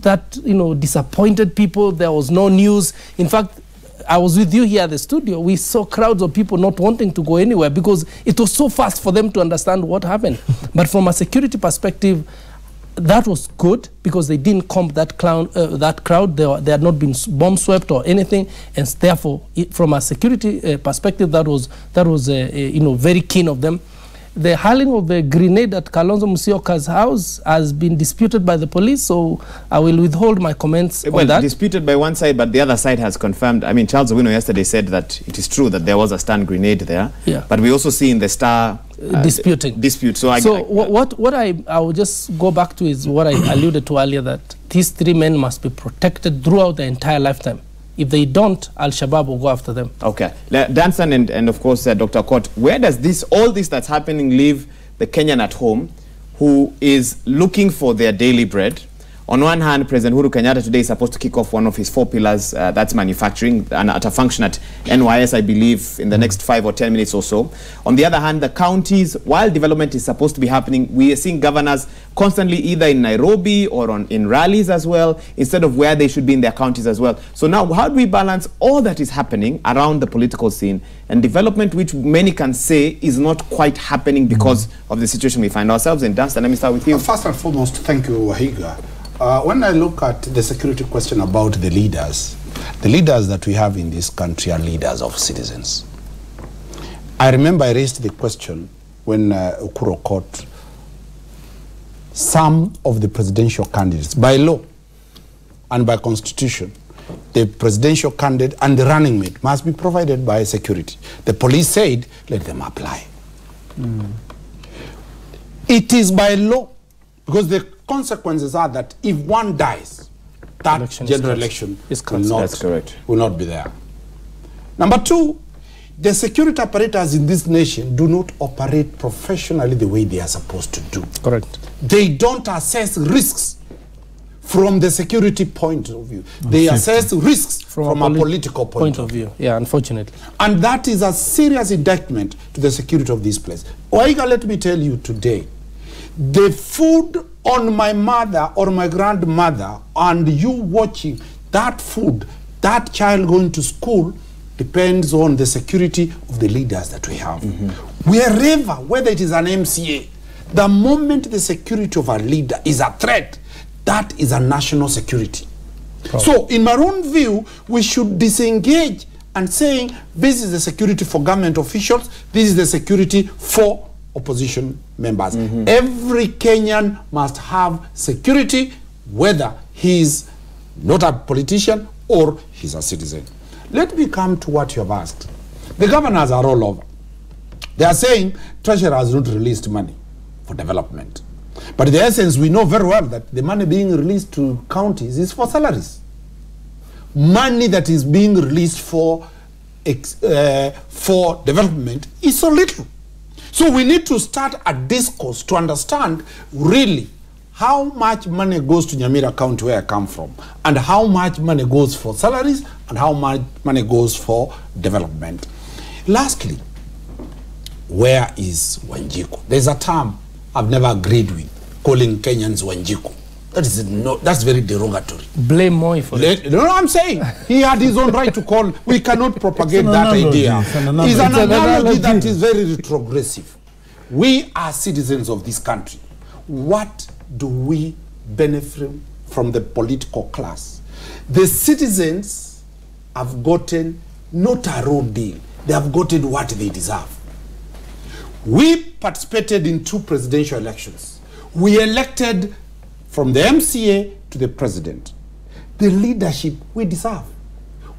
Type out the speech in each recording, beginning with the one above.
that, you know, disappointed people. There was no news. In fact, I was with you here at the studio. We saw crowds of people not wanting to go anywhere because it was so fast for them to understand what happened. But from a security perspective, that was good because they didn't comp that crowd. They had not been bomb swept or anything, and therefore, from a security perspective, that was you know, very keen of them. The hurling of the grenade at Kalonzo Musyoka's house has been disputed by the police, so I will withhold my comments on that. Disputed by one side, but the other side has confirmed. I mean, Charles Owino yesterday said that it is true that there was a stun grenade there. Yeah. But we also see in the Star dispute. So what I will just go back to is what I alluded to earlier, that these three men must be protected throughout their entire lifetime. If they don't, Al-Shabaab will go after them. Okay. Danson and of course, Dr. Court, where does all this that's happening leave the Kenyan at home who is looking for their daily bread? On one hand, President Uhuru Kenyatta today is supposed to kick off one of his 4 pillars, that's manufacturing, and at a function at NYS, I believe, in the next 5 or 10 minutes or so. On the other hand, the counties, while development is supposed to be happening, we are seeing governors constantly either in Nairobi or in rallies as well, instead of where they should be in their counties as well. So now, how do we balance all that is happening around the political scene and development, which many can say is not quite happening because of the situation we find ourselves in? Dunstan, let me start with you. First and foremost, thank you, Wahiga. When I look at the security question about the leaders that we have in this country are leaders of citizens. I remember I raised the question when Ukuro Court, some of the presidential candidates, by law and by constitution, the presidential candidate and the running mate must be provided by security. The police said, let them apply. It is by law, because the consequences are that if one dies, that general election will not be there. Number two, the security operators in this nation do not operate professionally the way they are supposed to do. Correct. They don't assess risks from the security point of view. They assess risks from a political point of view. Yeah, unfortunately. And that is a serious indictment to the security of this place. Oiga, let me tell you today, the food on my mother or my grandmother and you watching that food, that child going to school, depends on the security of the leaders that we have. Wherever, whether it is an MCA, the moment the security of a leader is a threat, that is a national security. So in my own view, we should disengage and saying this is the security for government officials, this is the security for opposition members. Every Kenyan must have security, whether he's not a politician or he's a citizen. Let me come to what you have asked. The governors are all over. They are saying Treasury has not released money for development. But in the essence, we know very well that the money being released to counties is for salaries. Money that is being released for development is so little. So we need to start a discourse to understand really how much money goes to Nyamira County, where I come from, and how much money goes for salaries and how much money goes for development. Lastly, where is Wanjiku? There's a term I've never agreed with, calling Kenyans Wanjiku. That's very derogatory. Blame Moi for it. No, I'm saying he had his own right to call. We cannot propagate that idea. It's an analogy that is very retrogressive. We are citizens of this country. What do we benefit from the political class? The citizens have gotten not a raw deal. They have gotten what they deserve. We participated in 2 presidential elections. We elected from the MCA to the president. The leadership we deserve.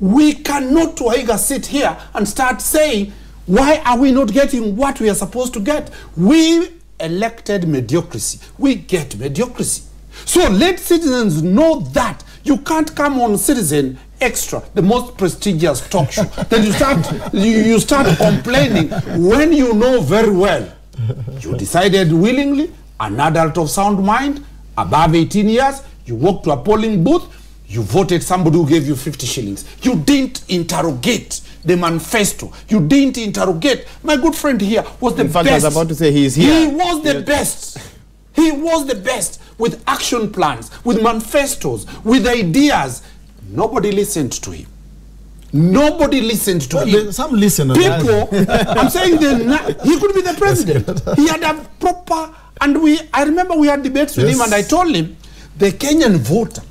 We cannot, Waiga, sit here and start saying, why are we not getting what we are supposed to get? We elected mediocrity. We get mediocrity. So let citizens know that you can't come on Citizen Extra, the most prestigious talk show. Then you start complaining when you know very well. You decided willingly, an adult of sound mind, above 18 years, you walked to a polling booth, you voted somebody who gave you 50 shillings. You didn't interrogate the manifesto. You didn't interrogate. My good friend here was the best. In fact, I was about to say he is here. He was the best. He was the best. with action plans, with manifestos, with ideas. Nobody listened to him. Nobody listened to him. Some listeners. People, I'm saying he could be the president. He had a proper, and I remember we had debates with him, and I told him, the Kenyan voter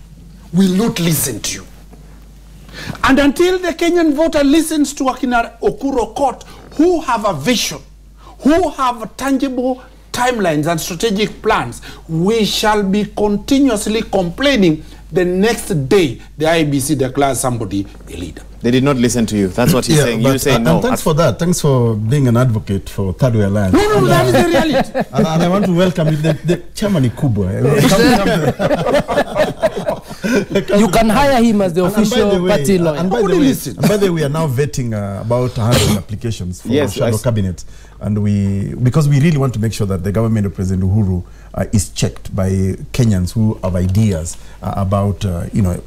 will not listen to you. And until the Kenyan voter listens to Akina Okuro Court, who have a vision, who have tangible timelines and strategic plans, we shall be continuously complaining the next day the IBC declares somebody a leader. They did not listen to you. That's what he's saying. You say no. And thanks for that. Thanks for being an advocate for Third Way Alliance. No, that is the reality. And I want to welcome you. The chairman Kubwa. You can hire him as the official party lawyer. And by the way, we are now vetting about 100 applications for shadow cabinet. And because we really want to make sure that the government of President Uhuru is checked by Kenyans who have ideas about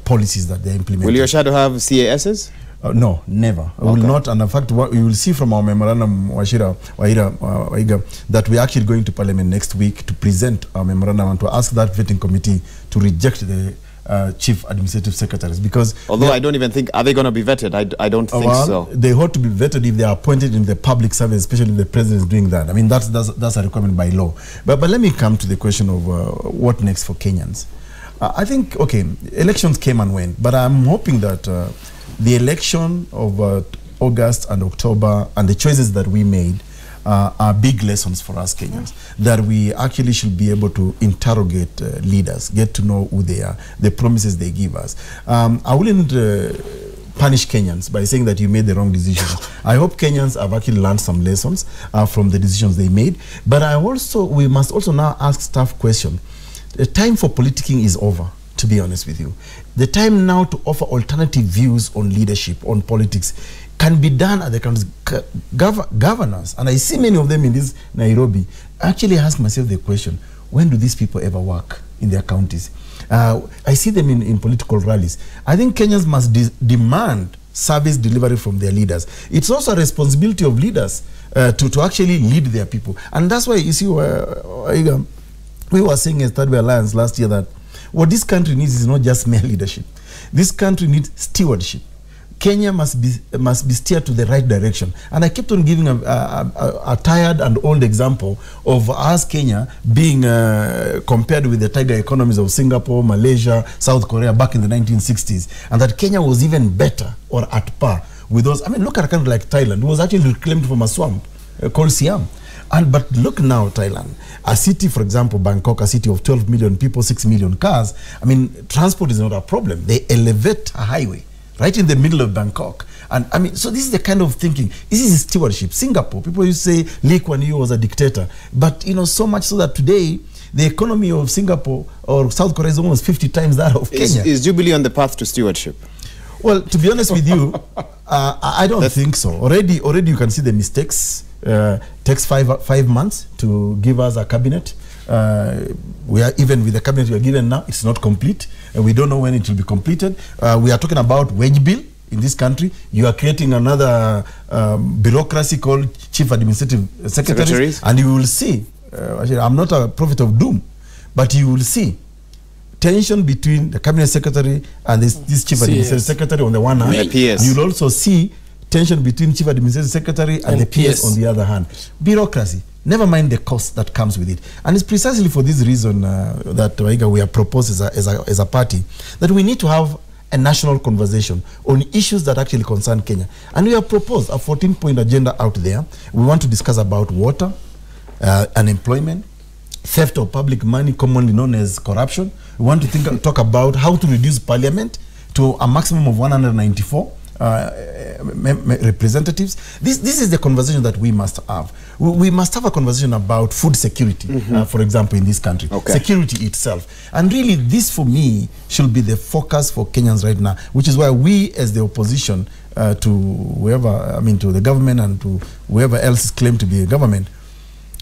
policies that they implement. Will your shadow have CASs? No, never. Okay. We will not. And in fact, what you will see from our memorandum, Waiga, that we are actually going to Parliament next week to present our memorandum and to ask that vetting committee to reject the chief administrative secretaries, because although I don't even think, are they going to be vetted? I don't think so. They ought to be vetted if they are appointed in the public service, especially if the president is doing that. I mean, that's a requirement by law. But let me come to the question of what next for Kenyans. I think, okay, elections came and went, but I'm hoping that the election of August and October and the choices that we made are big lessons for us Kenyans, that we actually should be able to interrogate leaders, get to know who they are, the promises they give us. I wouldn't punish Kenyans by saying that you made the wrong decision. I hope Kenyans have actually learned some lessons from the decisions they made, but we must also now ask tough questions. The time for politicking is over, to be honest with you. The time now to offer alternative views on leadership, on politics, can be done at the country's governors. And I see many of them in this Nairobi. I actually ask myself the question, when do these people ever work in their counties? I see them in political rallies. I think Kenyans must demand service delivery from their leaders. It's also a responsibility of leaders to actually lead their people. And that's why you see, we were saying as Third Way Alliance last year that what this country needs is not just mere leadership. This country needs stewardship. Kenya must be steered to the right direction. And I kept on giving a tired and old example of us, Kenya, being compared with the tiger economies of Singapore, Malaysia, South Korea back in the 1960s. And that Kenya was even better or at par with those. I mean, look at a country like Thailand, who was actually reclaimed from a swamp called Siam. But look now, Thailand, a city, for example, Bangkok, a city of 12 million people, 6 million cars. I mean, transport is not a problem. They elevate a highway right in the middle of Bangkok. And I mean, so this is the kind of thinking. This is stewardship. Singapore, people used to say Lee Kuan Yew was a dictator. But, so much so that today, the economy of Singapore or South Korea is almost 50 times that of Kenya. Is Jubilee on the path to stewardship? Well, to be honest with you, I don't think so. Already you can see the mistakes. Takes five months to give us a cabinet. We are even with the cabinet we are given now, it's not complete. We don't know when it will be completed. We are talking about wage bill in this country. You are creating another bureaucracy called chief administrative secretaries, and you will see. I'm not a prophet of doom, but you will see tension between the cabinet secretary and this chief administrative secretary on the one hand. And the PS. You'll also see tension between chief administrative secretary and the PS on the other hand. Bureaucracy. Never mind the cost that comes with it. And it's precisely for this reason that we have proposed as a party that we need to have a national conversation on issues that actually concern Kenya. And we have proposed a 14-point agenda out there. We want to discuss about water, unemployment, theft of public money, commonly known as corruption. We want to talk about how to reduce parliament to a maximum of 194 representatives. This is the conversation that we must have. We must have a conversation about food security, for example, in this country. Okay. Security itself. And really, this for me should be the focus for Kenyans right now, which is why we as the opposition to whoever, to the government and to whoever else claim to be a government,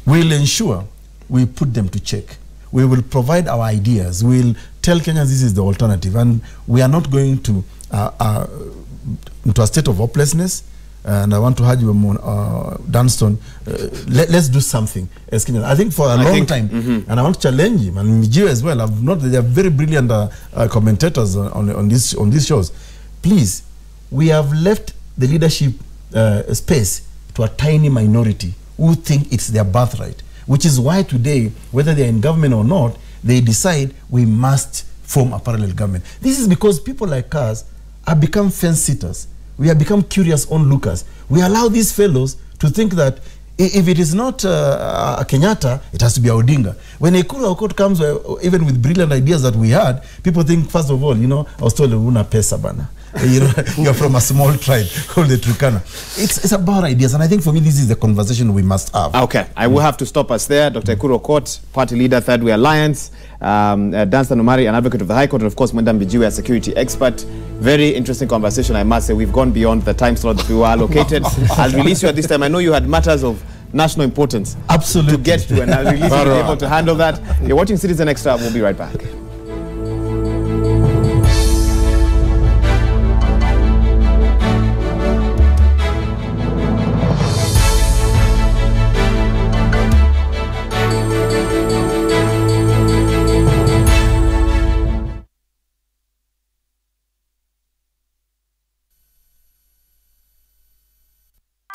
will ensure we put them to check. We will provide our ideas. We'll tell Kenyans this is the alternative. And we are not going to into a state of hopelessness and I want to urge you, Dunston, let's do something as Kenyans. I think for a long time, and I want to challenge him, and Mijio as well. They are very brilliant commentators on these shows. Please, we have left the leadership space to a tiny minority who think it's their birthright, which is why today, whether they're in government or not, they decide we must form a parallel government. This is because people like us have become fence-sitters. We have become curious onlookers. We allow these fellows to think that if it is not a Kenyatta, it has to be a Odinga. When a Ekuru Aukot comes, even with brilliant ideas that we had, people think, first of all, I was told, una pesa bana. You're from a small tribe called the Turkana. It's about ideas, and I think for me this is the conversation we must have. Okay, I will have to stop us there. Dr. Ekuru Aukot, party leader, Third Way Alliance, Dunstan Omari, an advocate of the High Court, and of course Mwenda Mbijiwe, a security expert. Very interesting conversation, I must say. We've gone beyond the time slot that we were allocated. I'll release you at this time. I know you had matters of national importance to get to, and I'll release you to be able to handle that. You're watching Citizen Extra. We'll be right back.